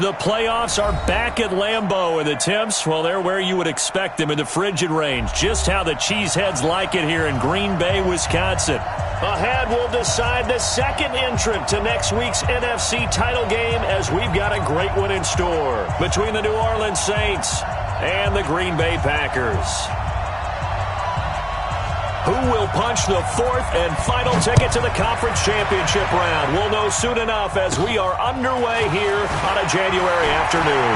The playoffs are back at Lambeau, and the temps, well, they're where you would expect them in the frigid range. Just how the Cheeseheads like it here in Green Bay, Wisconsin. Ahead, we'll decide the second entrant to next week's NFC title game as we've got a great one in store between the New Orleans Saints and the Green Bay Packers. Who will punch the fourth and final ticket to the conference championship round? We'll know soon enough as we are underway here on a January afternoon.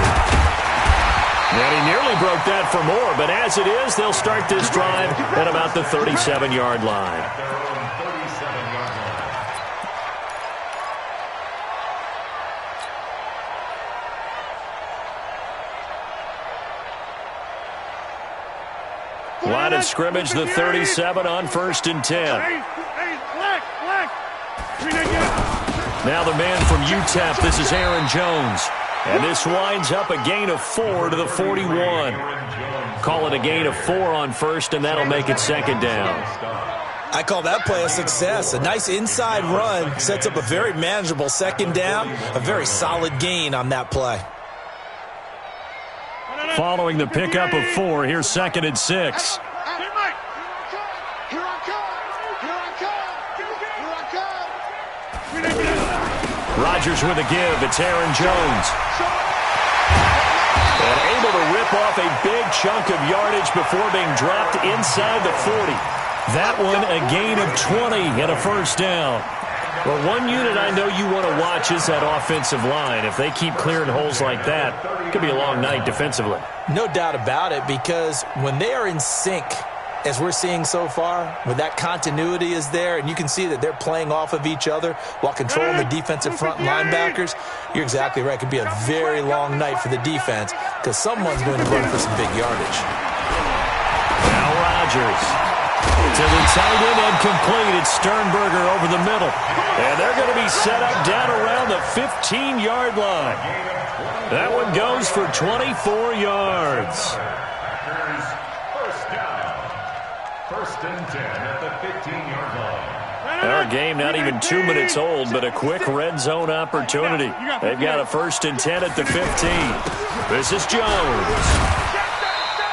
And he nearly broke that for more, but as it is, they'll start this drive at about the 37-yard line. Line of scrimmage, the 37 on 1st and 10. Now the man from UTEP, this is Aaron Jones. And this winds up a gain of 4 to the 41. Call it a gain of 4 on 1st, and that'll make it 2nd down. I call that play a success. A nice inside run sets up a very manageable 2nd down. A very solid gain on that play. Following the pickup of 4, here's 2nd and 6. Rodgers with a give. It's Aaron Jones. And able to rip off a big chunk of yardage before being dropped inside the 40. That one a gain of 20 and a 1st down. Well, one unit I know you want to watch is that offensive line. If they keep clearing holes like that, it could be a long night defensively. No doubt about it, because when they are in sync, as we're seeing so far, when that continuity is there, and you can see that they're playing off of each other while controlling the defensive front linebackers, you're exactly right. It could be a very long night for the defense because someone's going to run for some big yardage. Now Rodgers. To the tight end and complete. It's Sternberger over the middle. And they're going to be set up down around the 15-yard line. That one goes for 24 yards. First and 10 at the 15-yard line. Our game not even 2 minutes old, but a quick red zone opportunity. They've got a 1st and 10 at the 15. This is Jones.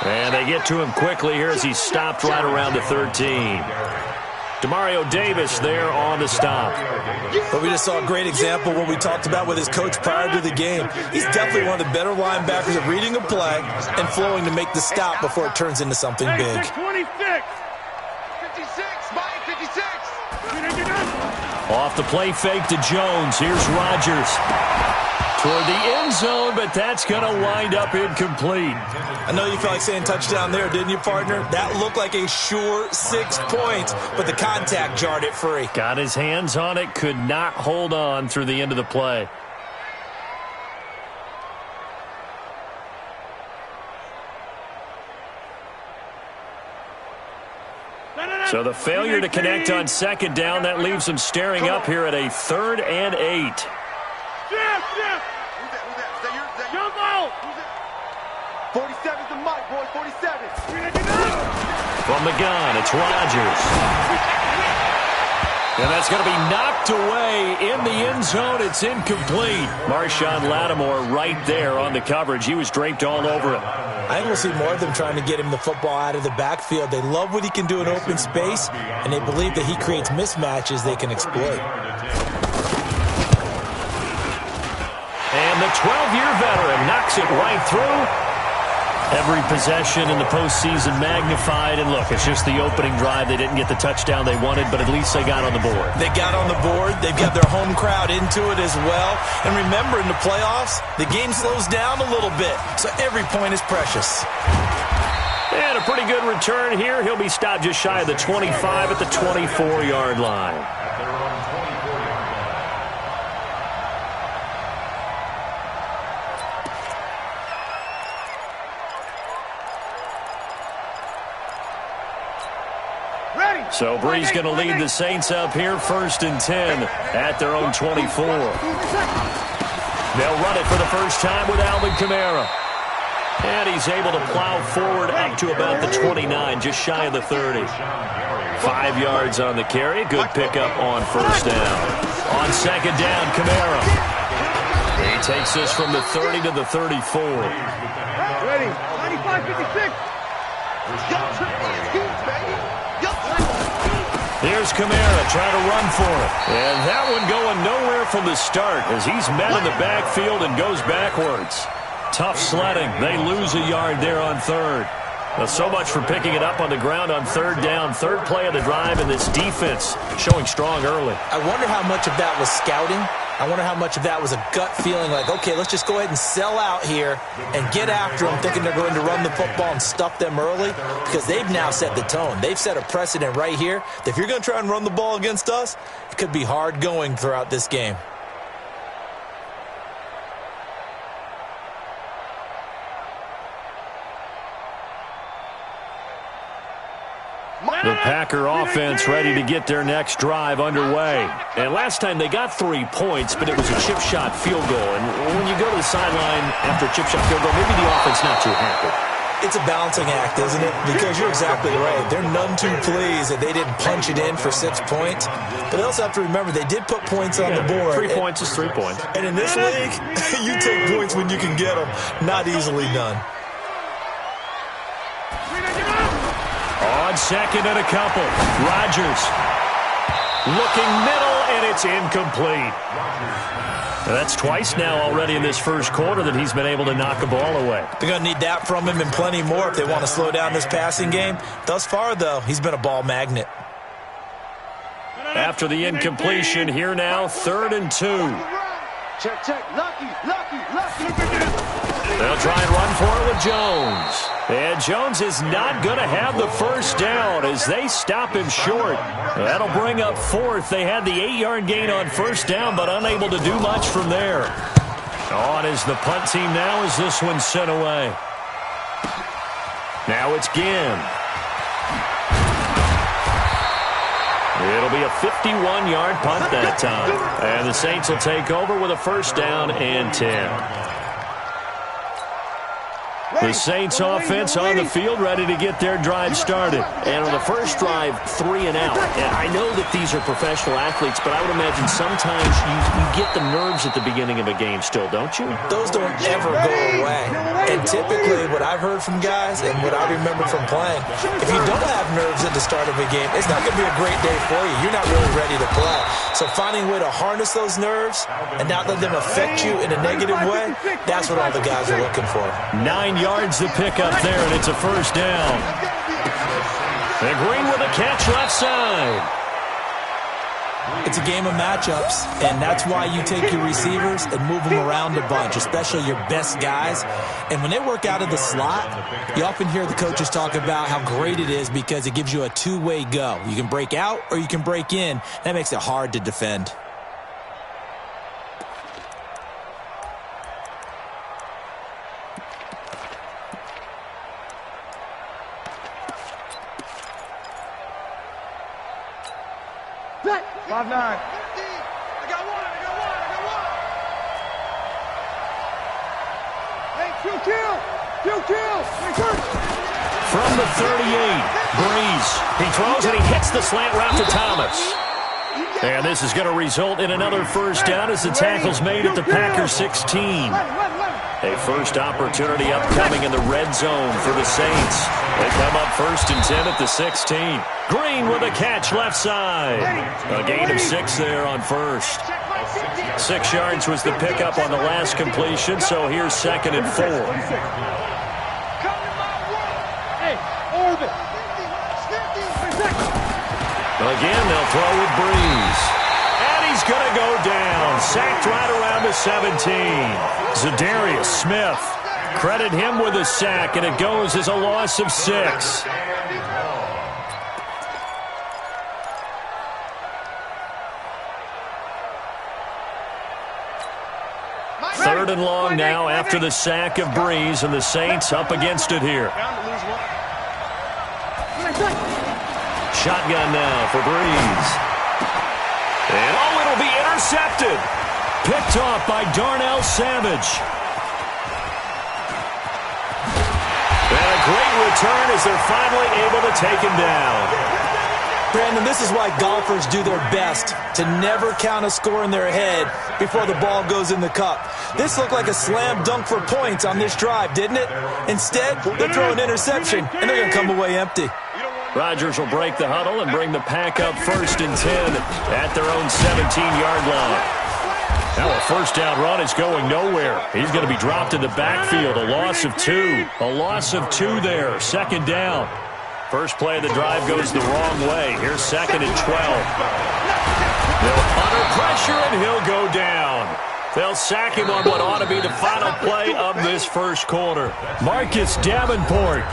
And they get to him quickly here as he's stopped right around the 13. Demario Davis there on the stop. But we just saw a great example of what we talked about with his coach prior to the game. He's definitely one of the better linebackers at reading a play and flowing to make the stop before it turns into something big. 26. 56, Mike, 56. Off the play fake to Jones. Here's Rodgers. Toward the end zone, but that's going to wind up incomplete. I know you felt like saying touchdown there, didn't you, partner? That looked like a sure 6 points, but the contact jarred it free. Got his hands on it, could not hold on through the end of the play. So the failure to connect on 2nd down, that leaves them staring up here at a 3rd and 8. Jeff. 47's the mic, boys. 47. From the gun, it's Rodgers. And that's going to be knocked away in the end zone. It's incomplete. Marshawn Lattimore right there on the coverage. He was draped all over it. I think we'll see more of them trying to get him the football out of the backfield. They love what he can do in open space, and they believe that he creates mismatches they can exploit. And the 12-year veteran knocks it right through. Every possession in the postseason magnified. And look, it's just the opening drive. They didn't get the touchdown they wanted, but at least they got on the board. They got on the board. They've got their home crowd into it as well. And remember, in the playoffs, the game slows down a little bit, so every point is precious. And a pretty good return here. He'll be stopped just shy of the 25 at the 24-yard line. So Bree's going to lead the Saints up here, 1st and 10 at their own 24. They'll run it for the first time with Alvin Kamara. And he's able to plow forward up to about the 29, just shy of the 30. 5 yards on the carry. Good pickup on 1st down. On 2nd down, Kamara. He takes this from the 30 to the 34. Ready. 95-56. Here's Kamara trying to run for it. And that one going nowhere from the start as he's met in the backfield and goes backwards. Tough sledding. They lose a yard there on third. Well, so much for picking it up on the ground on third down. Third play of the drive, and this defense showing strong early. I wonder how much of that was scouting. I wonder how much of that was a gut feeling like, okay, let's just go ahead and sell out here and get after them, thinking they're going to run the football and stuff them early, because they've now set the tone. They've set a precedent right here that if you're going to try and run the ball against us, it could be hard going throughout this game. The Packer offense ready to get their next drive underway. And last time they got 3 points, but it was a chip shot field goal. And when you go to the sideline after a chip shot field goal, maybe the offense not too happy. It's a balancing act, isn't it? Because you're exactly right. They're none too pleased that they didn't punch it in for 6 points. But they also have to remember they did put points on the board. 3 points is 3 points. And in this league, you take points when you can get them. Not easily done. On second and a couple. Rodgers looking middle, and it's incomplete. That's twice now already in this first quarter that he's been able to knock a ball away. They're going to need that from him and plenty more if they want to slow down this passing game. Thus far, though, he's been a ball magnet. After the incompletion, here now, 3rd and 2. Check. Lucky. They'll try and run for it with Jones. And Jones is not going to have the first down as they stop him short. That'll bring up 4th. They had the 8-yard gain on first down, but unable to do much from there. On is the punt team now as this one's sent away. Now it's Ginn. It'll be a 51-yard punt that time. And the Saints will take over with a first down and 10. The Saints offense on the field ready to get their drive started. And on the first drive, 3 and out. And I know that these are professional athletes, but I would imagine sometimes you get the nerves at the beginning of a game still, don't you? Those don't ever go away. And typically what I've heard from guys and what I remember from playing, if you don't have nerves at the start of a game, it's not going to be a great day for you. You're not really ready to play. So finding a way to harness those nerves and not let them affect you in a negative way, that's what all the guys are looking for. 9 yards to pick up there, and it's a first down. And Green with a catch left side. It's a game of matchups, and that's why you take your receivers and move them around a bunch, especially your best guys. And when they work out of the slot, you often hear the coaches talk about how great it is because it gives you a two-way go. You can break out or you can break in. That makes it hard to defend. Set. 5-9. I got one. Hey, kill. From the 38, Breeze. He throws and he hits the slant route to Thomas. And this is going to result in another first down as the tackle's made at the Packers 16. A first opportunity upcoming in the red zone for the Saints. They come up 1st and 10 at the 16. Green with a catch left side. A gain of 6 there on first. 6 yards was the pickup on the last completion, so here's 2nd and 4. Again, they'll throw with Breeze. And he's going to go down. Sacked right around the 17. Zadarius Smith. Credit him with a sack, and it goes as a loss of 6. Third and long now after the sack of Breeze, and the Saints up against it here. Shotgun now for Breeze. And it'll be intercepted. Picked off by Darnell Savage. And a great return as they're finally able to take him down. Brandon, this is why golfers do their best to never count a score in their head before the ball goes in the cup. This looked like a slam dunk for points on this drive, didn't it? Instead, they throw an interception, and they're going to come away empty. Rodgers will break the huddle and bring the pack up 1st and 10 at their own 17-yard line. Now a first down run is going nowhere. He's going to be dropped in the backfield. A loss of 2. A loss of 2 there. 2nd down. First play of the drive goes the wrong way. Here's 2nd and 12. They'll under pressure, and he'll go down. They'll sack him on what ought to be the final play of this first quarter. Marcus Davenport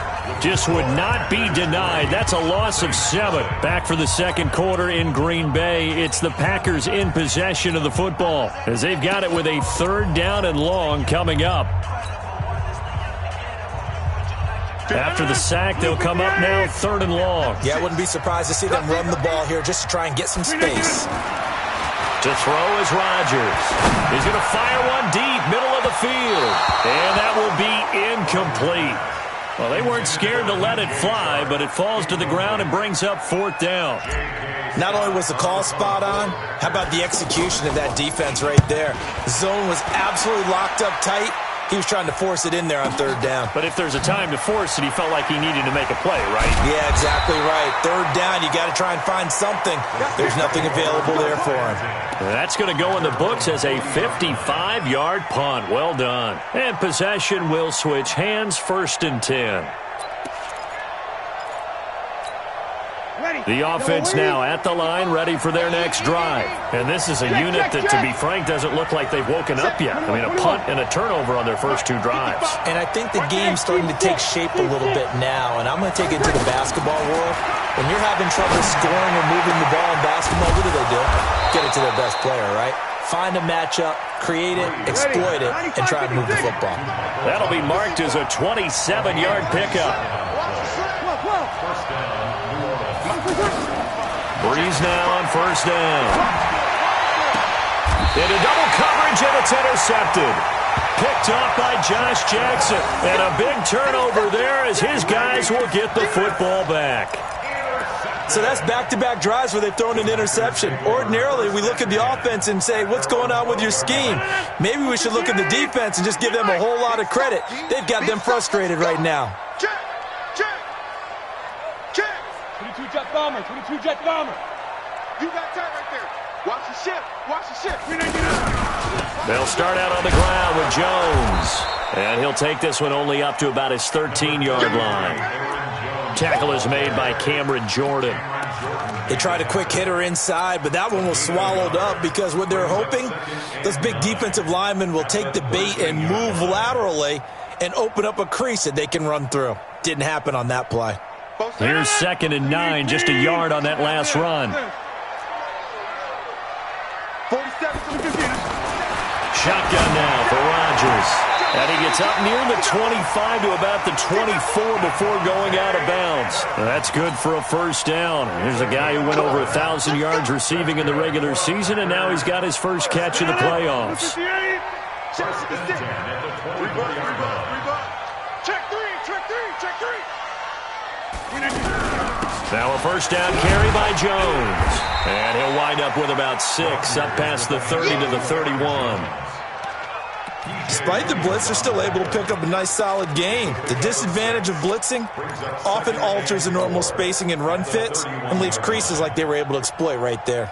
just would not be denied. That's a loss of 7. Back for the second quarter in Green Bay. It's the Packers in possession of the football as they've got it with a 3rd down and long coming up. After the sack, they'll come up now 3rd and long. Yeah, I wouldn't be surprised to see them run the ball here just to try and get some space. To throw is Rodgers. He's going to fire one deep, middle of the field. And that will be incomplete. Well, they weren't scared to let it fly, but it falls to the ground and brings up 4th down. Not only was the call spot on, how about the execution of that defense right there? The zone was absolutely locked up tight. He was trying to force it in there on 3rd down. But if there's a time to force it, he felt like he needed to make a play, right? Yeah, exactly right. 3rd down, you got to try and find something. There's nothing available there for him. That's going to go in the books as a 55-yard punt. Well done. And possession will switch hands, 1st and 10. The offense now at the line, ready for their next drive. And this is a unit that, to be frank, doesn't look like they've woken up yet. I mean, a punt and a turnover on their first 2 drives. And I think the game's starting to take shape a little bit now. And I'm going to take it to the basketball world. When you're having trouble scoring or moving the ball in basketball, what do? Get it to their best player, right? Find a matchup, create it, exploit it, and try and move the football. That'll be marked as a 27-yard pickup. Breeze now on 1st down. Into double coverage, and it's intercepted. Picked off by Josh Jackson. And a big turnover there as his guys will get the football back. So that's back-to-back drives where they've thrown an interception. Ordinarily, we look at the offense and say, what's going on with your scheme? Maybe we should look at the defense and just give them a whole lot of credit. They've got them frustrated right now. 22 jet bomber, 22 jet bomber. You got time right there. Watch the ship, watch the ship. They'll start out on the ground with Jones. And he'll take this one only up to about his 13-yard line. Tackle is made by Cameron Jordan. They tried a quick hitter inside, but that one was swallowed up because what they're hoping, those big defensive linemen will take the bait and move laterally and open up a crease that they can run through. Didn't happen on that play. Here's 2nd and 9, just a yard on that last run. 47 to the 15. Shotgun now for Rodgers. And he gets up near the 25 to about the 24 before going out of bounds. That's good for a 1st down. Here's a guy who went over 1,000 yards receiving in the regular season, and now he's got his first catch in the playoffs. Check 3, check 3, check 3. Now a 1st down carry by Jones. And he'll wind up with about 6, up past the 30 to the 31. Despite the blitz, they're still able to pick up a nice, solid gain. The disadvantage of blitzing often alters the normal spacing and run fits and leaves creases like they were able to exploit right there.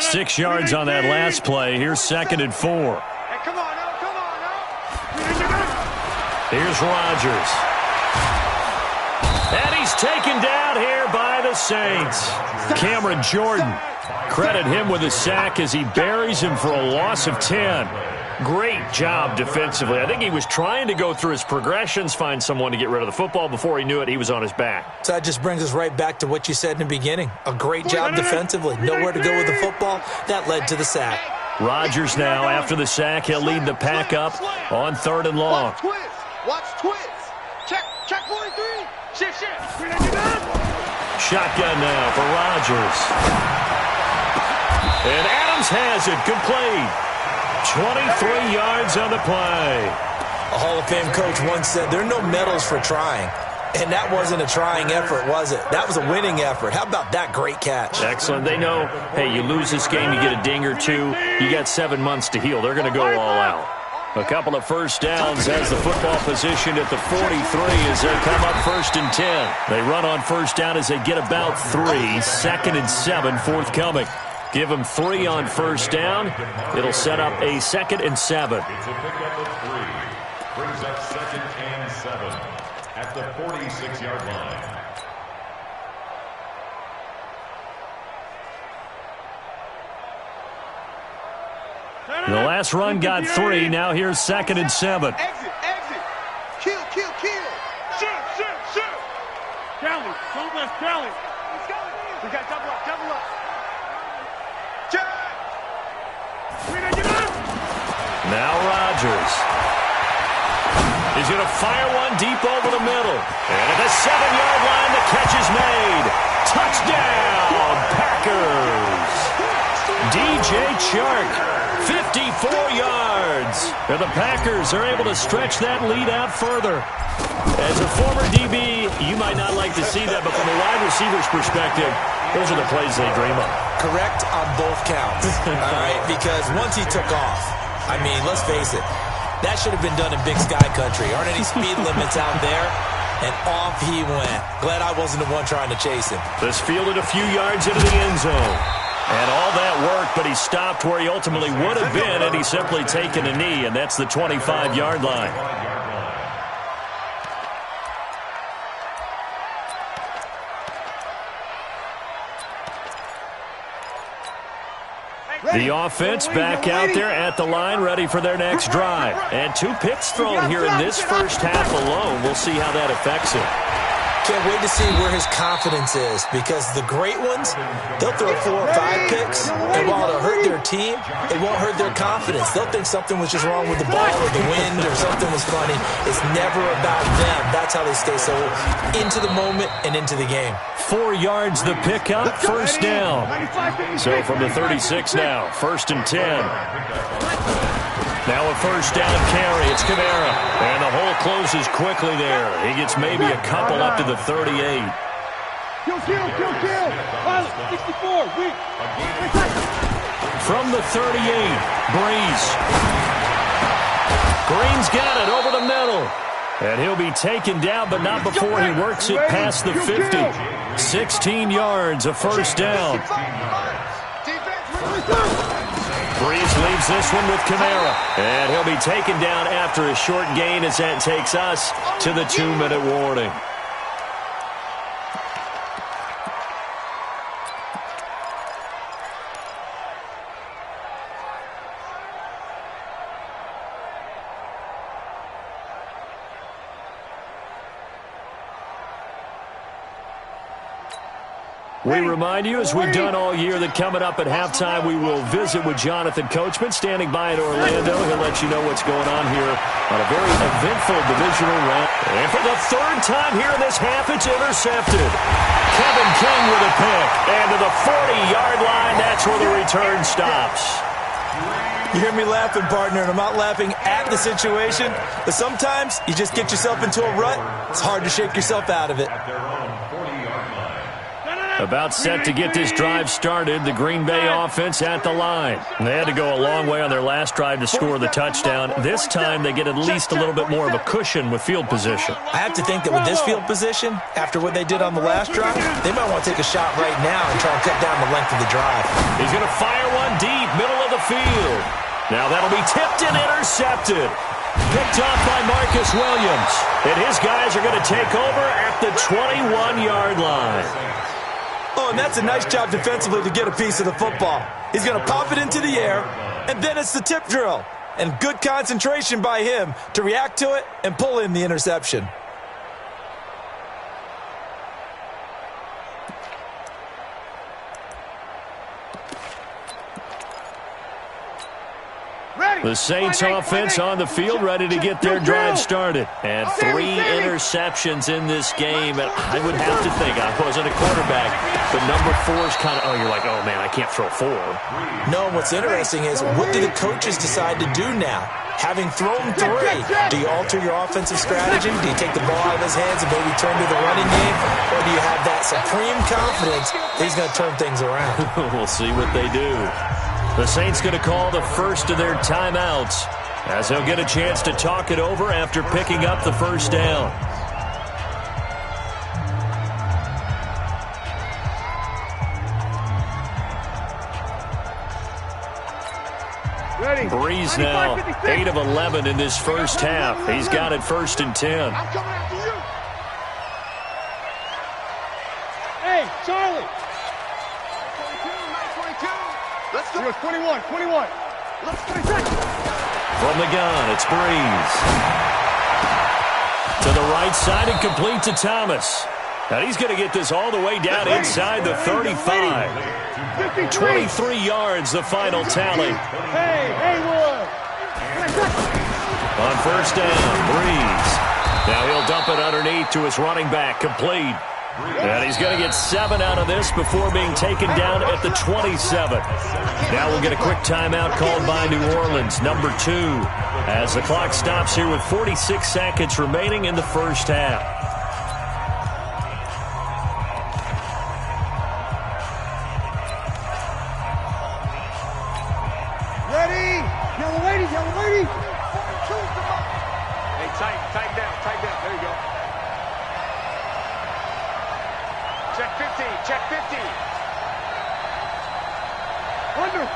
6 yards on that last play. Here's 2nd and 4. Hey, come on now, come on now. Here's Rodgers. And he's taken down here by the Saints. Cameron Jordan. Credit him with a sack as he buries him for a loss of 10. Great job defensively. I think he was trying to go through his progressions, find someone to get rid of the football. Before he knew it, he was on his back. So that just brings us right back to what you said in the beginning. A great job defensively. Nowhere to go with the football. That led to the sack. Rodgers now, after the sack, he'll lead the pack up on 3rd and long. Watch twist. Watch twist. Check 43. Shift. Shotgun now for Rodgers. And Adams has it complete. 23 yards on the play. A Hall of Fame coach once said, there are no medals for trying. And that wasn't a trying effort, was it? That was a winning effort. How about that great catch? Excellent. They know, hey, you lose this game, you get a ding or two, you got 7 months to heal. They're going to go all out. A couple of first downs as the football position at the 43 as they come up 1st and 10. They run on first down as they get about 3. 2nd and 7 forthcoming. Give them 3 on first down. It'll set up a 2nd and 7. It's a pickup of 3. Brings up 2nd and 7 at the 46-yard line. The last run got 3. Now here's 2nd and 7. Exit, exit. Kill, kill, kill. Shoot, shoot, shoot. Kelly, don't bless Kelly. We got double up, double up. Check. Now Rodgers. He's going to fire one deep over the middle. And at the 7-yard line, the catch is made. Touchdown, Packers. DJ Chark. 54 yards. And the Packers are able to stretch that lead out further. As a former DB, you might not like to see that, but from a wide receiver's perspective, those are the plays they dream of. Correct on both counts. All right, because once he took off, I mean, let's face it, that should have been done in Big Sky Country. Aren't any speed limits out there? And off he went. Glad I wasn't the one trying to chase him. This fielded a few yards into the end zone. And all that worked, but he stopped where he ultimately would have been, and he's simply taken a knee, and that's the 25-yard line. The offense back out there at the line, ready for their next drive. And 2 picks thrown here in this first half alone. We'll see how that affects him. Can't wait to see where his confidence is, because the great ones, they'll throw 4 or 5 picks, and while it'll hurt their team, it won't hurt their confidence. They'll think something was just wrong with the ball or the wind or something was funny. It's never about them. That's how they stay so into the moment and into the game. 4 yards the pickup, first down. So from the 36 now, 1st and 10. Now a first down carry. It's Kamara. And the hole closes quickly there. He gets maybe a couple up to the 38. Kill, kill, kill, kill. 64, weak. From the 38, Breeze. Green's got it over the middle. And he'll be taken down, but not before he works it past the 50. 16 yards, a first down. Breeze leaves this one with Kamara. And he'll be taken down after a short gain as that takes us to the 2-minute warning. We remind you, as we've done all year, that coming up at halftime, we will visit with Jonathan Coachman, standing by in Orlando. He'll let you know what's going on here on a very eventful divisional round. And for the 3rd time here in this half, it's intercepted. Kevin King with a pick. And to the 40-yard line, that's where the return stops. You hear me laughing, partner, and I'm not laughing at the situation, but sometimes you just get yourself into a rut. It's hard to shake yourself out of it. About set to get this drive started, the Green Bay offense at the line. They had to go a long way on their last drive to score the touchdown. This time they get at least a little bit more of a cushion with field position. I have to think that with this field position, after what they did on the last drive, they might want to take a shot right now and try and cut down the length of the drive. He's going to fire one deep, middle of the field. Now that'll be tipped and intercepted. Picked off by Marcus Williams. And his guys are going to take over at the 21-yard line. Oh, and that's a nice job defensively to get a piece of the football. He's going to pop it into the air, and then it's the tip drill. And good concentration by him to react to it and pull in the interception. The Saints offense on the field, ready to get their drive started. And 3 interceptions in this game. And I would have to think, I wasn't a quarterback, but number 4 is kind of, you're like, oh, man, I can't throw 4. No, what's interesting is, what do the coaches decide to do now? Having thrown 3, do you alter your offensive strategy? Do you take the ball out of his hands and maybe turn to the running game? Or do you have that supreme confidence that he's going to turn things around? We'll see what they do. The Saints going to call the first of their timeouts as they'll get a chance to talk it over after picking up the first down. Breeze now, 8 of 11 in this first half. He's got it 1st and 10. I'm coming after you. Hey, Charlie. 22. Let's go. 21. Let's go. From the gun, it's Breeze. To the right side and complete to Thomas. Now he's going to get this all the way down inside the 35. 23 yards, the final tally. Hey, Wood. On first down, Breeze. Now he'll dump it underneath to his running back, complete. And he's going to get 7 out of this before being taken down at the 27. Now we'll get a quick timeout called by New Orleans, number 2, as the clock stops here with 46 seconds remaining in the first half. Yellow lady. Hey, tighten down. There you go. Check 50. Under.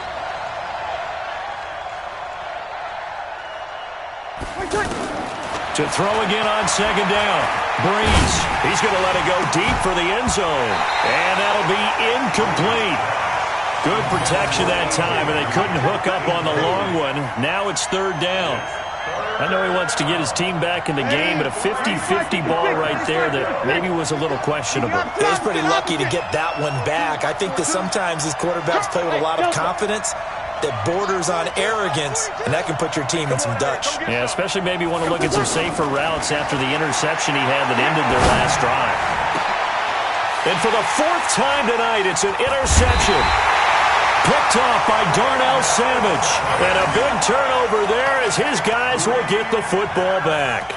To throw again on second down. Breeze. He's going to let it go deep for the end zone. And that'll be incomplete. Good protection that time, and they couldn't hook up on the long one. Now it's 3rd down. I know he wants to get his team back in the game, but a 50-50 ball right there that maybe was a little questionable. He's pretty lucky to get that one back. I think that sometimes these quarterbacks play with a lot of confidence that borders on arrogance, and that can put your team in some Dutch. Yeah, especially maybe want to look at some safer routes after the interception he had that ended their last drive. And for the 4th time tonight, it's an interception. Picked off by Darnell Savage. And a big turnover there as his guys will get the football back.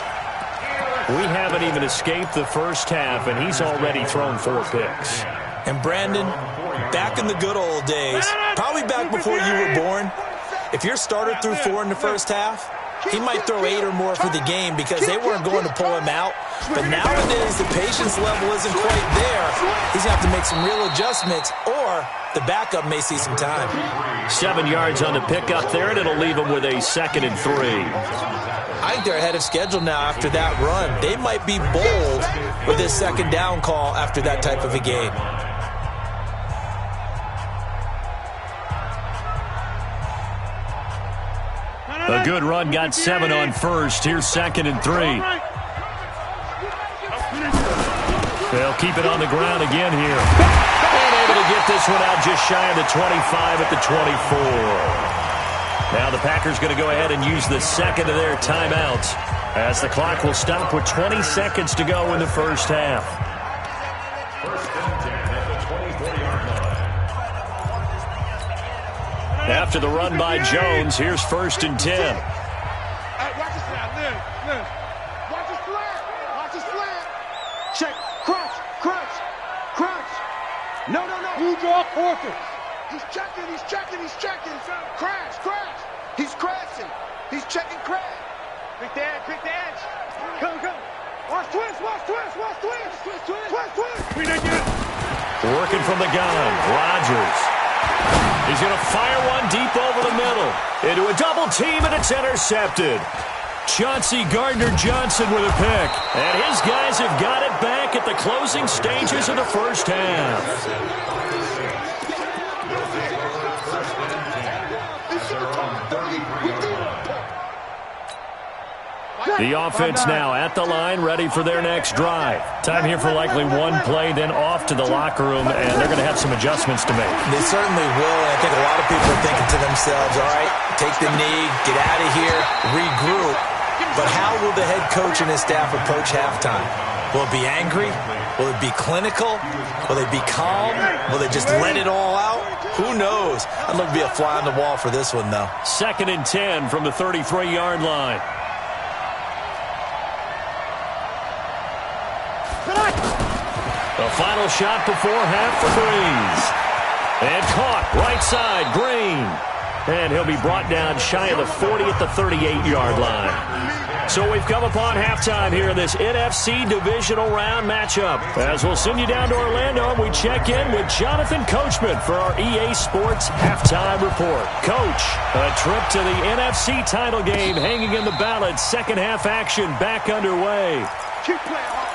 We haven't even escaped the first half, and he's already thrown 4 picks. And Brandon, back in the good old days, probably back before you were born, if your starter threw 4 in the first half, he might throw 8 or more for the game because they weren't going to pull him out. But nowadays, the patience level isn't quite there. He's going to have to make some real adjustments, or the backup may see some time. 7 yards on the pickup there, and it'll leave him with a 2nd and 3. I think they're ahead of schedule now after that run. They might be bold with this 2nd down call after that type of a game. A good run, got 7 on first. Here's 2nd and 3. They'll keep it on the ground again here. And able to get this one out just shy of the 25 at the 24. Now the Packers going to go ahead and use the 2nd of their timeouts as the clock will stop with 20 seconds to go in the first half. After the run by Jones, here's 1st and 10. Watch this now, Lynn. Watch this flat. Check. Crunch. No. Who draw forfeit? He's checking. Crash. He's crashing. He's checking crash. Quick the edge. Come. Watch twist. Working from the gun, Rodgers. He's going to fire one deep over the middle. Into a double team, and it's intercepted. Chauncey Gardner-Johnson with a pick. And his guys have got it back at the closing stages of the first half. The offense now at the line, ready for their next drive. Time here for likely one play, then off to the locker room, and they're going to have some adjustments to make. They certainly will, and I think a lot of people are thinking to themselves, all right, take the knee, get out of here, regroup. But how will the head coach and his staff approach halftime? Will it be angry? Will it be clinical? Will they be calm? Will they just let it all out? Who knows? I'd love to be a fly on the wall for this one, though. 2nd and 10 from the 33-yard line. The final shot before half for Breeze. And caught right side, Green. And he'll be brought down shy of the 40 at the 38-yard line. So we've come upon halftime here in this NFC divisional round matchup. As we'll send you down to Orlando, we check in with Jonathan Coachman for our EA Sports halftime report. Coach, a trip to the NFC title game hanging in the balance. Second half action back underway. Keep playing hard.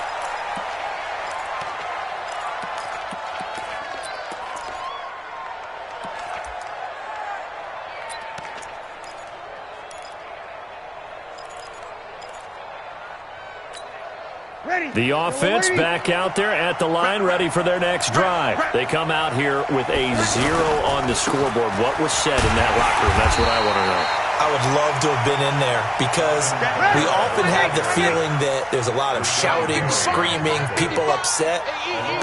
The offense back out there at the line, ready for their next drive. They come out here with a 0 on the scoreboard. What was said in that locker room? That's what I want to know. I would love to have been in there because we often have the feeling that there's a lot of shouting, screaming, people upset.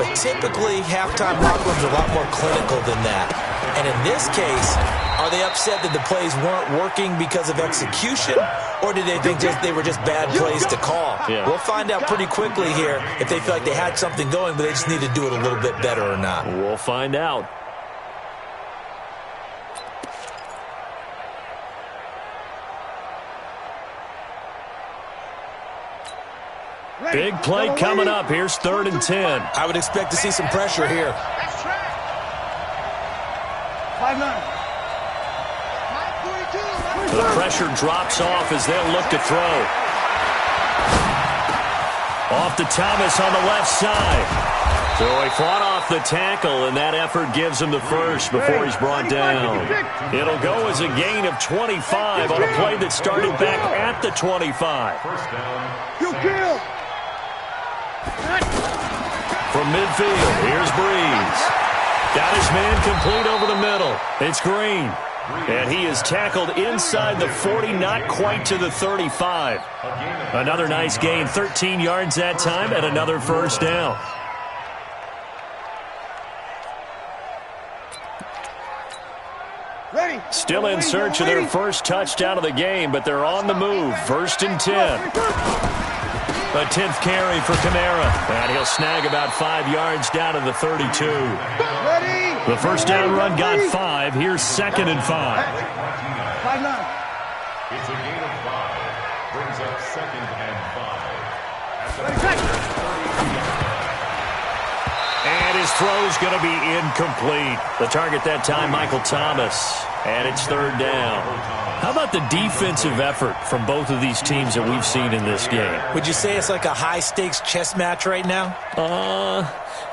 But typically, halftime locker rooms are a lot more clinical than that. And in this case, are they upset that the plays weren't working because of execution, or did they think they were just bad plays to call? Yeah. We'll find out pretty quickly here if they feel like they had something going, but they just need to do it a little bit better or not. We'll find out. Big play coming up. Here's 3rd and 10. I would expect to see some pressure here. 5-9. The pressure drops off as they'll look to throw. Off to Thomas on the left side. So he fought off the tackle, and that effort gives him the first before he's brought down. It'll go as a gain of 25 on a play that started back at the 25. First down. From midfield, here's Breeze. Got his man complete over the middle. It's Green. And he is tackled inside the 40, not quite to the 35. Another nice gain, 13 yards that time, and another first down. Still in search of their first touchdown of the game, but they're on the move. 1st and 10. A 10th carry for Kamara. And he'll snag about 5 yards down to the 32. The first down run got 5. Here's 2nd and 5. 5-9. It's a gain of 5. Brings up 2nd and 5. And his throw's going to be incomplete. The target that time, Michael Thomas. And it's 3rd down. How about the defensive effort from both of these teams that we've seen in this game? Would you say it's like a high-stakes chess match right now?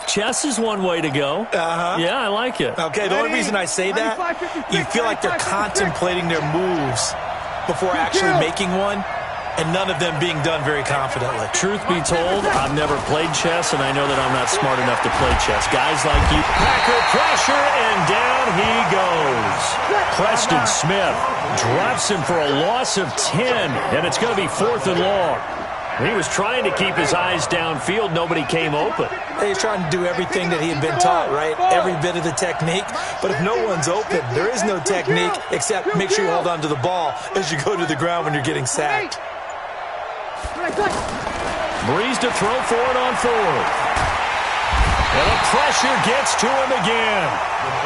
Chess is one way to go. Yeah, I like it. Okay, the only reason I say that, you feel like they're contemplating their moves before actually making one, and none of them being done very confidently. Truth be told, I've never played chess, and I know that I'm not smart enough to play chess. Guys like you, Packer pressure, and down he goes. Preston Smith drops him for a loss of 10, and it's going to be 4th and long. He was trying to keep his eyes downfield. Nobody came open. He's trying to do everything that he had been taught, right? Every bit of the technique. But if no one's open, there is no technique except make sure you hold on to the ball as you go to the ground when you're getting sacked. Breeze to throw for it on 4th. And the pressure gets to him again.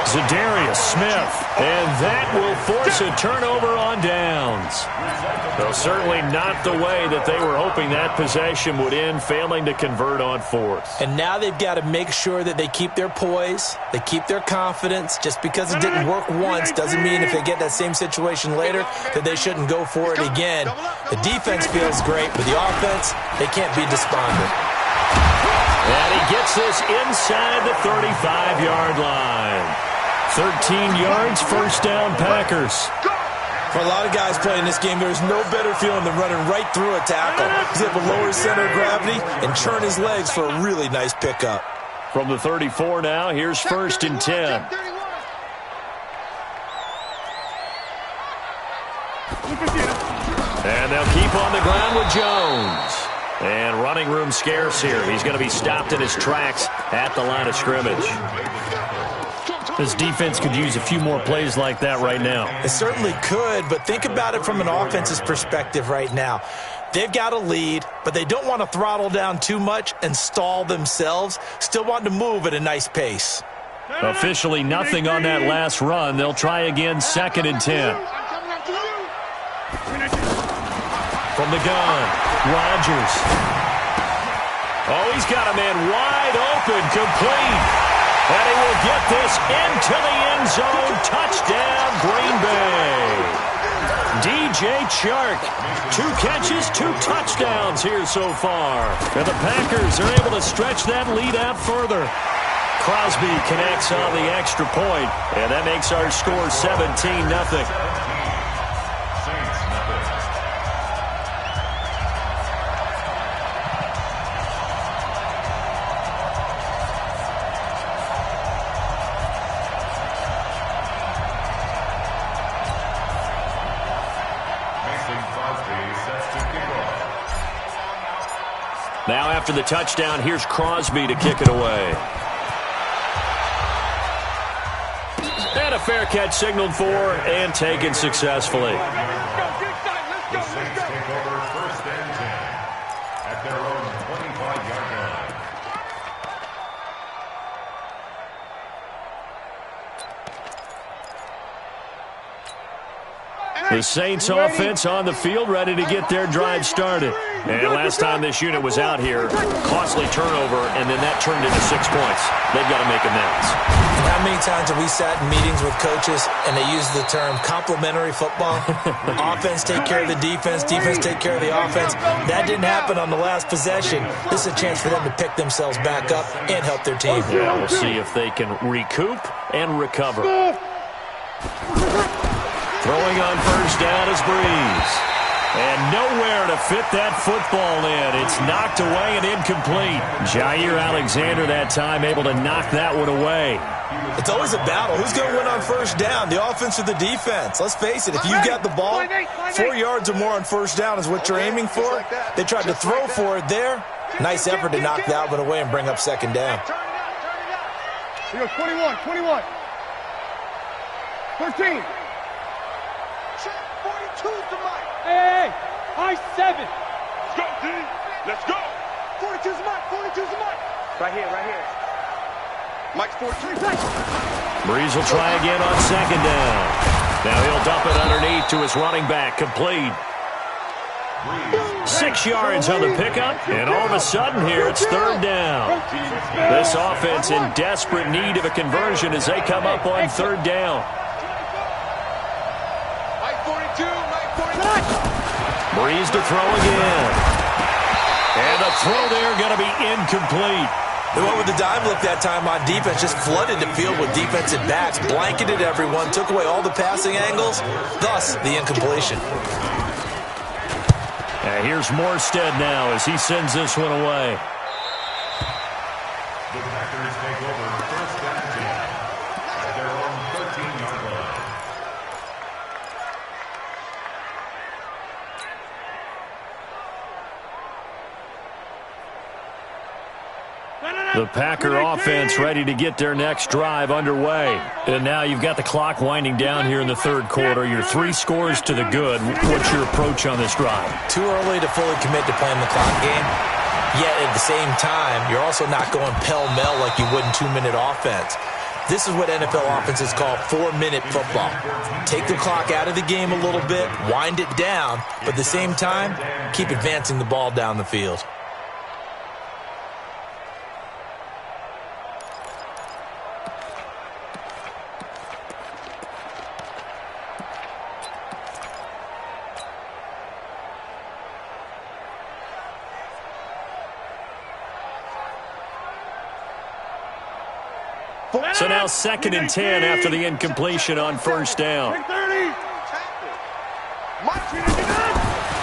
Zadarius Smith. And that will force a turnover on downs. Though certainly not the way that they were hoping that possession would end, failing to convert on 4th. And now they've got to make sure that they keep their poise, they keep their confidence. Just because it didn't work once doesn't mean if they get that same situation later that they shouldn't go for it again. The defense feels great, but the offense, they can't be despondent. And he gets this inside the 35-yard line. 13 yards, first down, Packers. For a lot of guys playing this game, there's no better feeling than running right through a tackle. He's able to lower his center of gravity and churn his legs for a really nice pickup. From the 34 now, here's 1st and 10. And they'll keep on the ground with Jones. And running room scarce here. He's going to be stopped in his tracks at the line of scrimmage. This defense could use a few more plays like that right now. It certainly could, but think about it from an offense's perspective right now. They've got a lead, but they don't want to throttle down too much and stall themselves. Still want to move at a nice pace. Officially nothing on that last run. They'll try again, 2nd and 10. From the gun, Rodgers. Oh, he's got a man wide open, complete. And he will get this into the end zone. Touchdown, Green Bay. DJ Chark, 2 catches, 2 touchdowns here so far. And the Packers are able to stretch that lead out further. Crosby connects on the extra point, and that makes our score 17-0. Now after the touchdown, here's Crosby to kick it away. And a fair catch signaled for and taken successfully. The Saints take over 1st and 10 at their own 25-yard line. The Saints offense on the field, ready to get their drive started. And last time this unit was out here, costly turnover, and then that turned into 6 points. They've got to make amends. How many times have we sat in meetings with coaches and they use the term complementary football? Offense take care of the defense, defense take care of the offense. That didn't happen on the last possession. This is a chance for them to pick themselves back up and help their team. Yeah, we'll see if they can recoup and recover. Throwing on 1st down is Breeze. And nowhere to fit that football in. It's knocked away and incomplete. Jair Alexander that time able to knock that one away. It's always a battle. Who's going to win on 1st down, the offense or the defense? Let's face it, if you got the ball, 4 yards or more on 1st down is what you're aiming for. They tried to throw for it there. Nice effort to knock that one away and bring up 2nd down. Here goes 21, 21. 13. 42's the mic. Hey, high 7. Let's go, D. Let's go. 42's the mic, 42's the mic. Right here, right here. Mike's 14. Breeze will try again on 2nd down. Now he'll dump it underneath to his running back, complete. 6 yards on the pickup, and all of a sudden here it's 3rd down. This offense in desperate need of a conversion as they come up on 3rd down. Breeze to throw again. And the throw there going to be incomplete. They went with the dime look that time on defense, just flooded the field with defensive backs, blanketed everyone, took away all the passing angles, thus the incompletion. And here's Morstead now as he sends this one away. The Packers take over 1st and 10 at their own 13-yard line. The Packer offense ready to get their next drive underway. And now you've got the clock winding down here in the 3rd quarter. You're 3 scores to the good. What's your approach on this drive? Too early to fully commit to playing the clock game. Yet at the same time, you're also not going pell-mell like you would in 2-minute offense. This is what NFL offenses call 4-minute football. Take the clock out of the game a little bit, wind it down, but at the same time, keep advancing the ball down the field. So now 2nd and 10 after the incompletion on 1st down.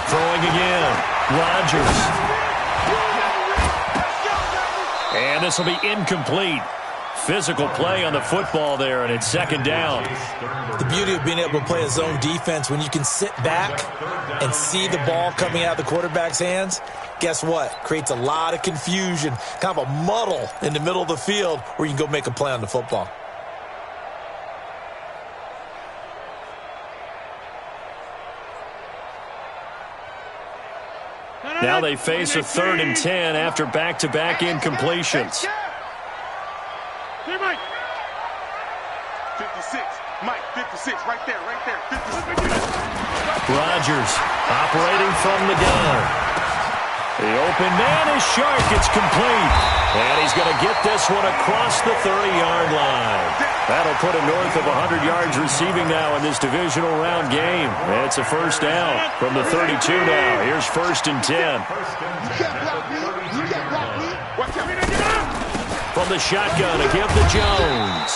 Throwing again. Rodgers. And this will be incomplete. Physical play on the football there, and it's second down. The beauty of being able to play a zone defense, when you can sit back and see the ball coming out of the quarterback's hands, guess what? Creates a lot of confusion, kind of a muddle in the middle of the field where you can go make a play on the football. Now they face a 3rd and 10 after back-to-back incompletions. Hey, Mike. 56. Mike, 56. Right there, right there. 56. Rodgers operating from the gun. The open man is sharp. It's complete. And he's going to get this one across the 30-yard line. That'll put him north of 100 yards receiving now in this divisional round game. It's a first down from the 32 now. Here's 1st and 10. You can't block me. You can't block me. Watch out. From the shotgun to give to Jones.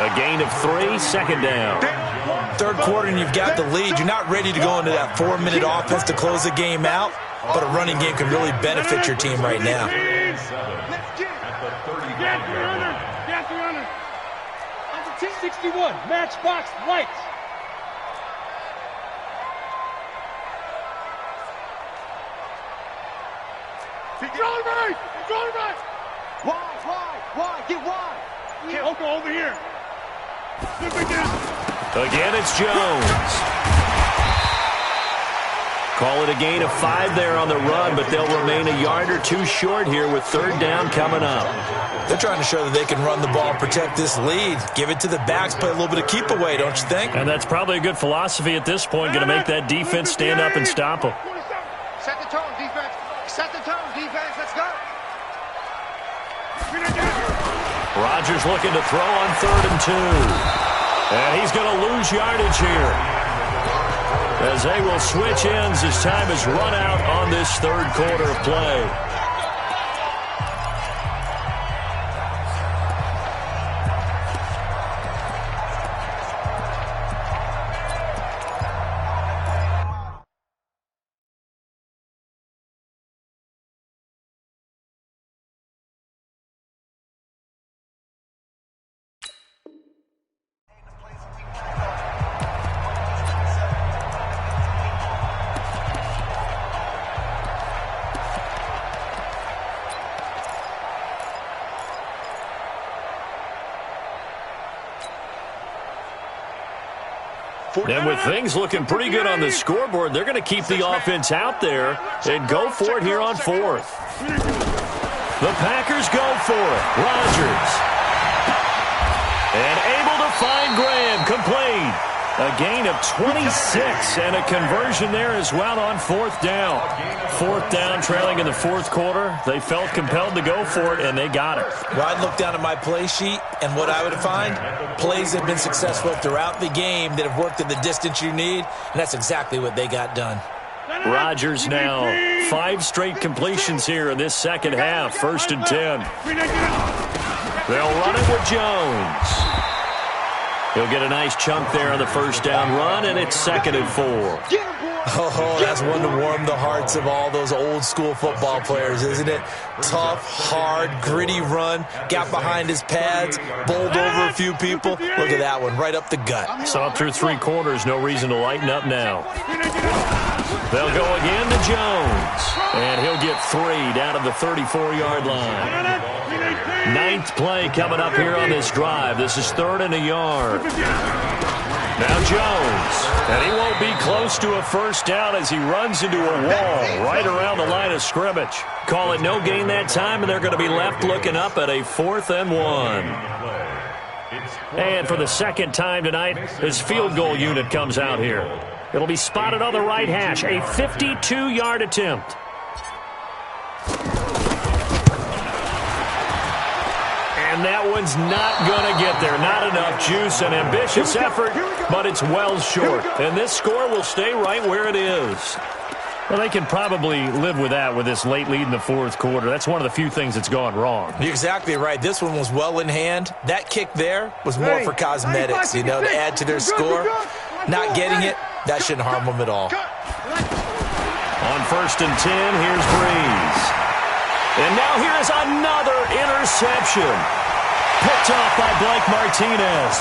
A gain of 3, second down. Third quarter and you've got the lead. You're not ready to go into that 4-minute offense to close the game out, but a running game can really benefit your team right now. Gas 300. On the T61, matchbox lights. Control right. Why? Get wide. Okay, over here. Again, it's Jones. Call it a gain of 5 there on the run, but they'll remain a yard or 2 short here with 3rd down coming up. They're trying to show that they can run the ball, protect this lead. Give it to the backs, play a little bit of keep away, don't you think? And that's probably a good philosophy at this point, going to make that defense stand up and stop them. Set the tone, defense. Let's go. Rodgers looking to throw on 3rd and 2. And he's going to lose yardage here, as they will switch ends as time is run out on this 3rd quarter of play. And with things looking pretty good on the scoreboard, they're going to keep the offense out there and go for it here on 4th. The Packers go for it. Rodgers. And able to find Graham. Complete. A gain of 26 and a conversion there as well on 4th down. 4th down, trailing in the 4th quarter. They felt compelled to go for it, and they got it. Well, I'd look down at my play sheet, and what I would find, plays have been successful throughout the game that have worked in the distance you need, and that's exactly what they got done. Rodgers now 5 straight completions here in this second half. 1st and 10. They'll run it with Jones. He'll get a nice chunk there on the 1st down run, and it's 2nd and 4. Oh, that's one to warm the hearts of all those old-school football players, isn't it? Tough, hard, gritty run, got behind his pads, bowled over a few people. Look at that one, right up the gut. Saw through 3 quarters, no reason to lighten up now. They'll go again to Jones, and he'll get 3 down to the 34-yard line. 9th play coming up here on this drive. This is 3rd and a yard. Now Jones, and he won't be close to a 1st down as he runs into a wall right around the line of scrimmage. Call it no gain that time, and they're going to be left looking up at a 4th and 1. And for the 2nd time tonight, his field goal unit comes out here. It'll be spotted on the right hash, a 52-yard attempt. And that one's not going to get there. Not enough juice, an ambitious effort, but it's well short. And this score will stay right where it is. Well, they can probably live with that with this late lead in the 4th quarter. That's one of the few things that's gone wrong. You're exactly right. This one was well in hand. That kick there was more for cosmetics, you know, to add to their score. Not getting it, that shouldn't harm them at all. On 1st and 10, here's Breeze. And now here's another interception. Picked off by Blake Martinez.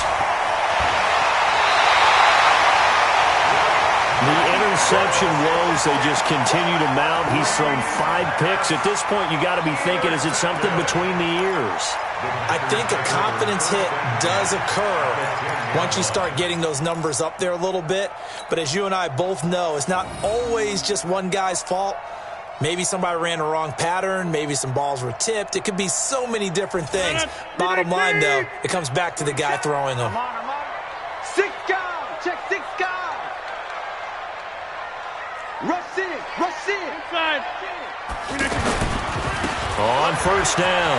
The interception woes, they just continue to mount. He's thrown 5 picks. At this point, you got to be thinking, is it something between the ears? I think a confidence hit does occur once you start getting those numbers up there a little bit. But as you and I both know, it's not always just one guy's fault. Maybe somebody ran the wrong pattern. Maybe some balls were tipped. It could be so many different things. Bottom line, though, it comes back to the guy throwing them. 6 guys. Check 6 guys. Rush in. Rush in. Inside. On first down,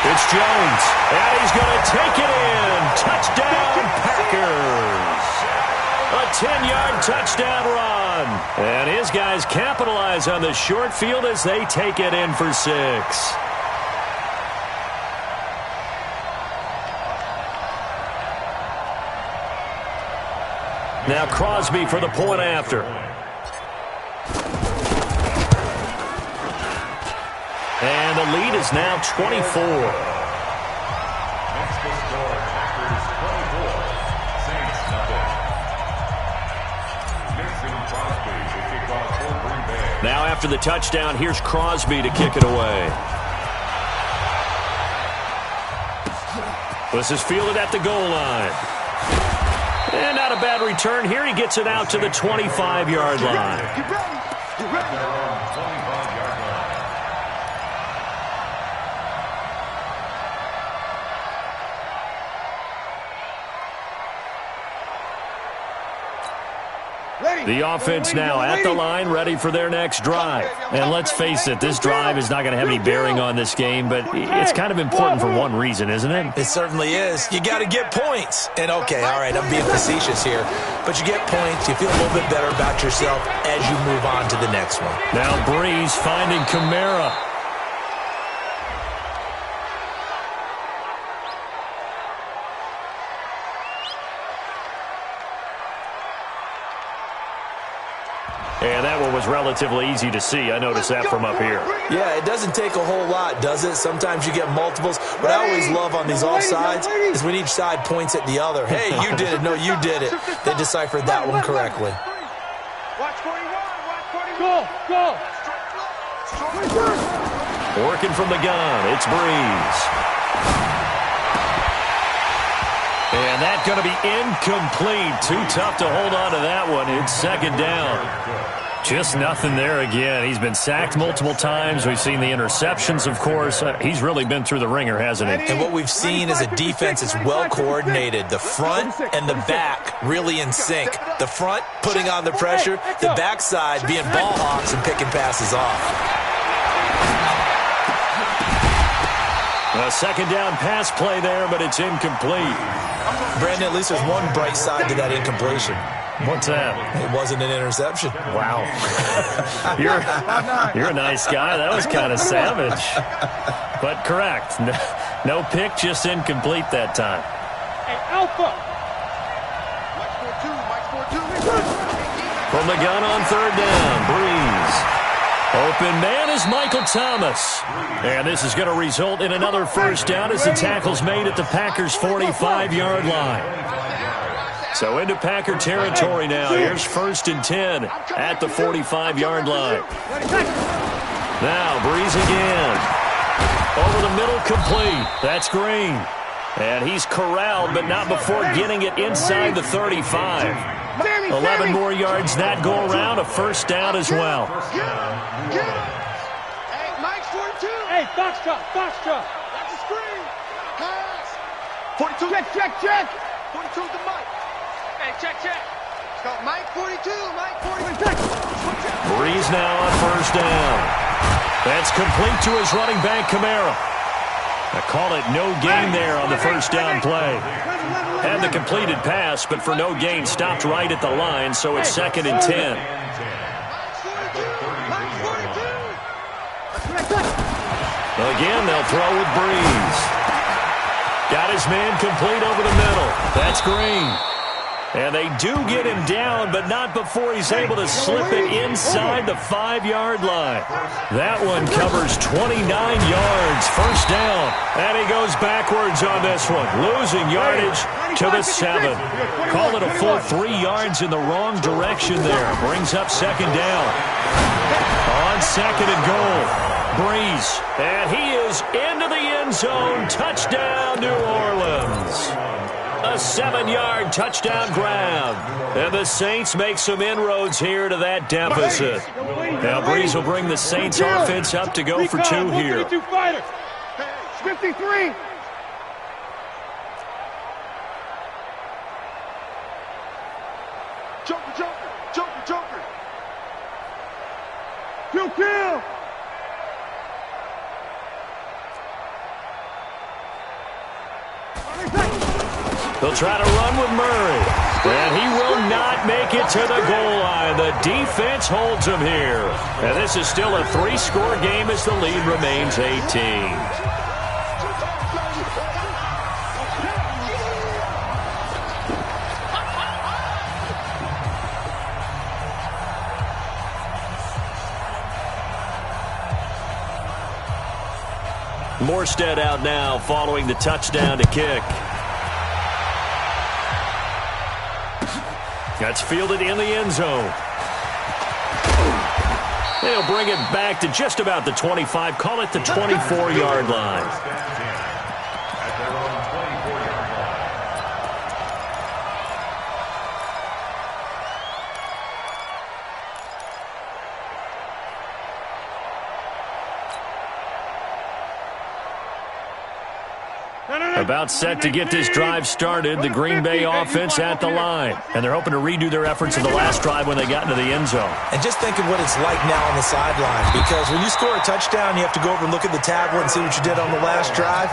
it's Jones. And he's going to take it in. Touchdown, Packers. A 10-yard touchdown run. And his guys capitalize on the short field as they take it in for 6. Now Crosby for the point after. And the lead is now 24. Next to score, Packers 24, Saints nothing. Mixon Crosby to kick off for Green Bay. Now after the touchdown, here's Crosby to kick it away. This is fielded at the goal line. And not a bad return here. He gets it out to the 25-yard line. Get ready. Get ready. 25-yard line. The offense now at the line, ready for their next drive. And let's face it, this drive is not going to have any bearing on this game, but it's kind of important for one reason, isn't it? It certainly is. You got to get points. And okay, all right, I'm being facetious here, but you get points, you feel a little bit better about yourself as you move on to the next one. Now Breeze finding Kamara. And that one was relatively easy to see. I noticed that from up here. Yeah, it doesn't take a whole lot, does it? Sometimes you get multiples. What I always love on these offsides is when each side points at the other. Hey, you did it. No, you did it. They deciphered that one correctly. Watch 41. Watch 41. Go. Working from the gun, it's Breeze. And that's going to be incomplete. Too tough to hold on to that one. It's second down. Just nothing there again. He's been sacked multiple times. We've seen the interceptions, of course. He's really been through the ringer, hasn't he? And what we've seen is a defense that's well coordinated. The front and the back really in sync. The front putting on the pressure. The backside being ball hawks and picking passes off. A second down pass play there, but it's incomplete. Brandon, at least there's one bright side to that incompletion. What's that? It wasn't an interception. Wow. You're a nice guy. That was kind of savage. But correct. No pick, just incomplete that time. Hey, Alpha. From the gun on third down, Breeze. Open man is Michael Thomas. And this is going to result in another first down as the tackle's made at the Packers' 45-yard line. So into Packer territory now. Here's 1st and 10 at the 45-yard line. Now Breeze again. Over the middle, complete. That's Green. And he's corralled, but not before getting it inside the 35. 11 more yards that go around. A first down as well. Hey, Mike's 42. Hey, Foxtrot. That's a screen. Pass. 42. Check. 42 to Mike. Hey, check. Let's go. Mike 42. Mike 42. Breeze now on first down. That's complete to his running back, Kamara. I call it no gain there on the first down play. Had the completed pass, but for no gain, stopped right at the line, so it's 2nd and 10. Again, they'll throw with Breeze. Got his man complete over the middle. That's Green. And they do get him down, but not before he's able to slip it inside the 5-yard line. That one covers 29 yards, first down. And he goes backwards on this one, losing yardage to the 7. Call it a full 3 yards in the wrong direction there. Brings up second down. On second and goal, Breeze. And he is into the end zone. Touchdown, New Orleans. A 7-yard touchdown grab. And the Saints make some inroads here to that deficit. Now Breeze will bring the Saints offense up to go for 2 here. 53. Joker. Kill. They'll try to run with Murray. And he will not make it to the goal line. The defense holds him here. And this is still a 3-score game as the lead remains 18. Morstead out now following the touchdown to kick. That's fielded in the end zone. They'll bring it back to just about the 25. Call it the 24-yard line. About set to get this drive started, the Green Bay offense at the line. And they're hoping to redo their efforts in the last drive when they got into the end zone. And just think of what it's like now on the sideline, because when you score a touchdown, you have to go over and look at the tablet and see what you did on the last drive.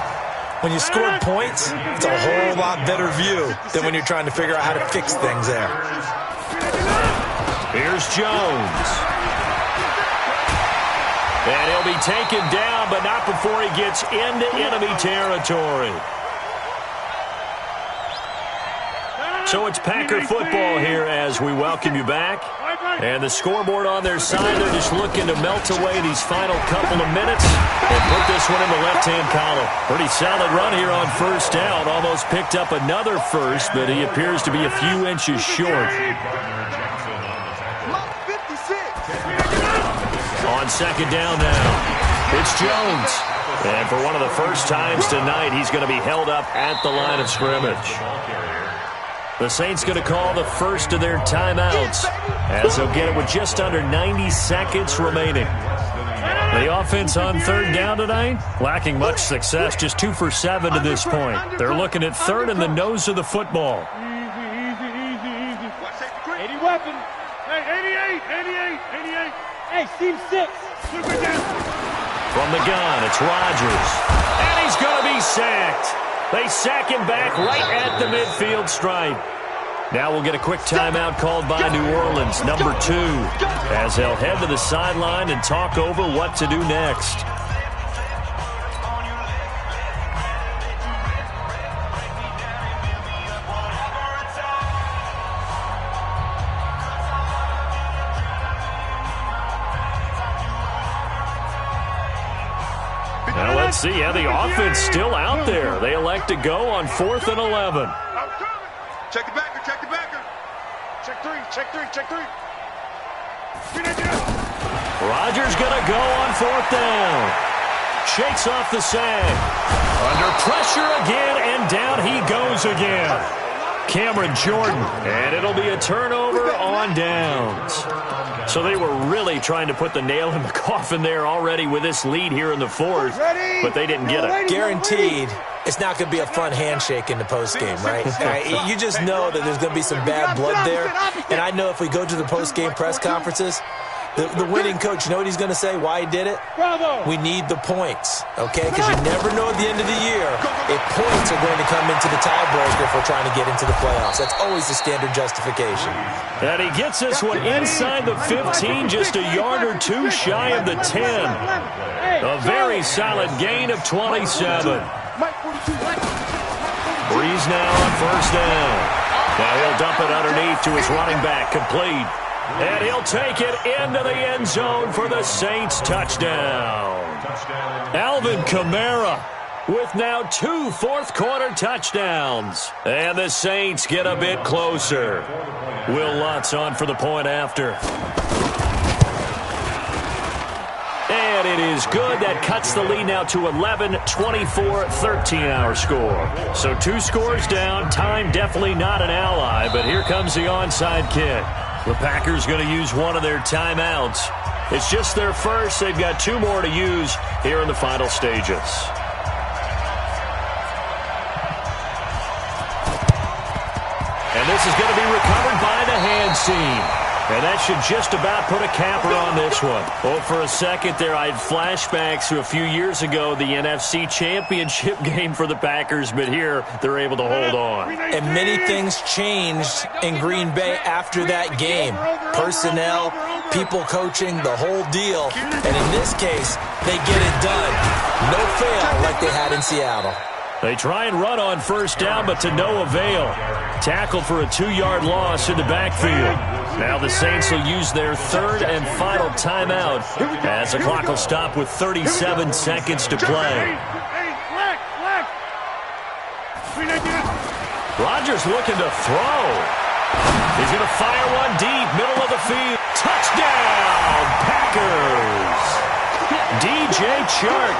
When you scored points, it's a whole lot better view than when you're trying to figure out how to fix things there. Here's Jones. And he'll be taken down, but not before he gets into enemy territory. So it's Packer football here as we welcome you back. And the scoreboard on their side, they're just looking to melt away these final couple of minutes and put this one in the left-hand column. Pretty solid run here on first down. Almost picked up another first, but he appears to be a few inches short. On second down now, it's Jones. And for one of the first times tonight, he's going to be held up at the line of scrimmage. The Saints going to call the first of their timeouts as they'll get it with just under 90 seconds remaining. The offense on third down tonight, lacking much success, just 2 for 7 to this point. They're looking at third in the nose of the football. Easy. 80 weapon. Hey, 88. Hey, Steve 6. From the gun, it's Rodgers. And he's going to be sacked. They sack him back right at the midfield stripe. Now we'll get a quick timeout called by New Orleans, number 2, as they'll head to the sideline and talk over what to do next. Now let's see, the offense still out there. They elect to go on 4th and 11. Check the backer. Check three. Rodgers going to go on 4th down. Shakes off the sag. Under pressure again, and down he goes again. Cameron Jordan, and it'll be a turnover on downs. So they were really trying to put the nail in the coffin there already with this lead here in the 4th, but they didn't get it. Guaranteed, it's not going to be a fun handshake in the postgame, right? You just know that there's going to be some bad blood there. And I know if we go to the postgame press conferences, the winning coach, you know what he's going to say, why he did it? We need the points, okay? Because you never know at the end of the year if points are going to come into the tiebreaker if we're trying to get into the playoffs. That's always the standard justification. And he gets this one inside the 15, just a yard or 2 shy of the 10. A very solid gain of 27. Breeze now on first down. Now he'll dump it underneath to his running back, complete. And he'll take it into the end zone for the Saints touchdown. Alvin Kamara with now 2 fourth-quarter touchdowns. And the Saints get a bit closer. Will Lutz on for the point after. And it is good. That cuts the lead now to 11, 24, 13 our score. So 2 scores down. Time definitely not an ally, but here comes the onside kick. The Packers going to use one of their timeouts. It's just their first. They've got 2 more to use here in the final stages. And this is going to be recovered by the hands team. And that should just about put a capper on this one. Oh, for a second there, I had flashbacks to a few years ago, the NFC Championship game for the Packers, but here they're able to hold on. And many things changed in Green Bay after that game. Personnel, people coaching, the whole deal. And in this case, they get it done. No fail like they had in Seattle. They try and run on first down, but to no avail. Tackled for a 2-yard loss in the backfield. Now the Saints will use their 3rd and final timeout as the clock will stop with 37 seconds to play. Rodgers looking to throw. He's going to fire one deep, middle of the field. Touchdown, Packers! DJ Chark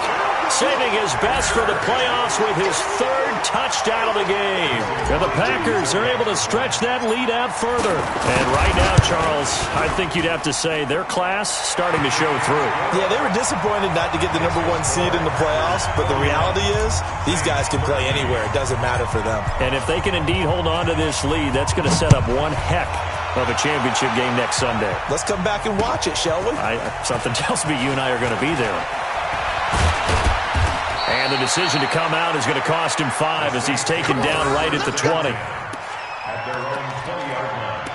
saving his best for the playoffs with his 3rd touchdown of the game. And the Packers are able to stretch that lead out further. And right now, Charles, I think you'd have to say their class starting to show through. Yeah, they were disappointed not to get the #1 seed in the playoffs, but the reality is these guys can play anywhere. It doesn't matter for them. And if they can indeed hold on to this lead, that's going to set up one heck of a championship game next Sunday. Let's come back and watch it, shall we? Something tells me you and I are going to be there. And the decision to come out is going to cost him 5 as he's taken down right at the 20. At their own 20-yard line.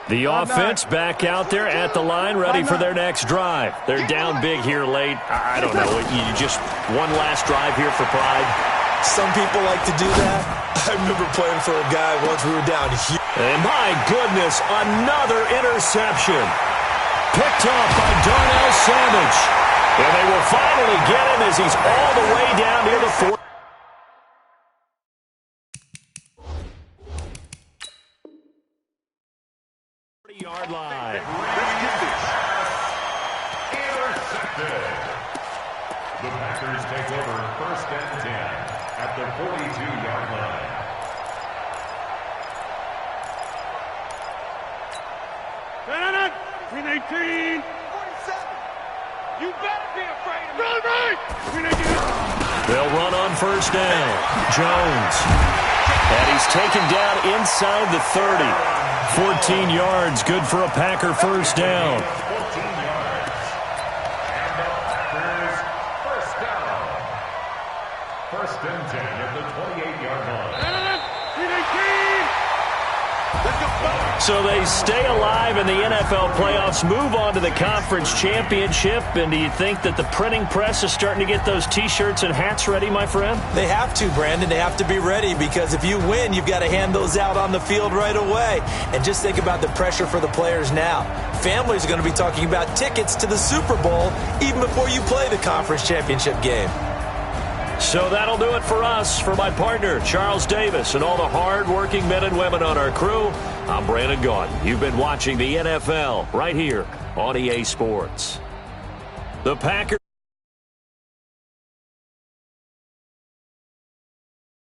The offense back out there at the line, ready for their next drive. They're down big here late. I don't know. You just one last drive here for pride. Some people like to do that. I remember playing for a guy once we were down here. And my goodness, another interception. Picked off by Darnell Savage. And they will finally get him as he's all the way down near the 40. Yard line. Intercepted. The Packers take over 1st and 10 at their 42-yard line. Green 18. 47. You better be afraid of me. Green 18. They'll run on first down. Jones. And he's taken down inside the 30. 14 yards, good for a Packer first down. 14 yards. And the Packers first down. 1st and 10 at the 28-yard line. So they stay alive in the NFL playoffs, move on to the conference championship. And do you think that the printing press is starting to get those T-shirts and hats ready, my friend? They have to, Brandon. They have to be ready because if you win, you've got to hand those out on the field right away. And just think about the pressure for the players now. Families are going to be talking about tickets to the Super Bowl even before you play the conference championship game. So that'll do it for us. For my partner, Charles Davis, and all the hard-working men and women on our crew, I'm Brandon Gaudin. You've been watching the NFL right here on EA Sports. The Packers.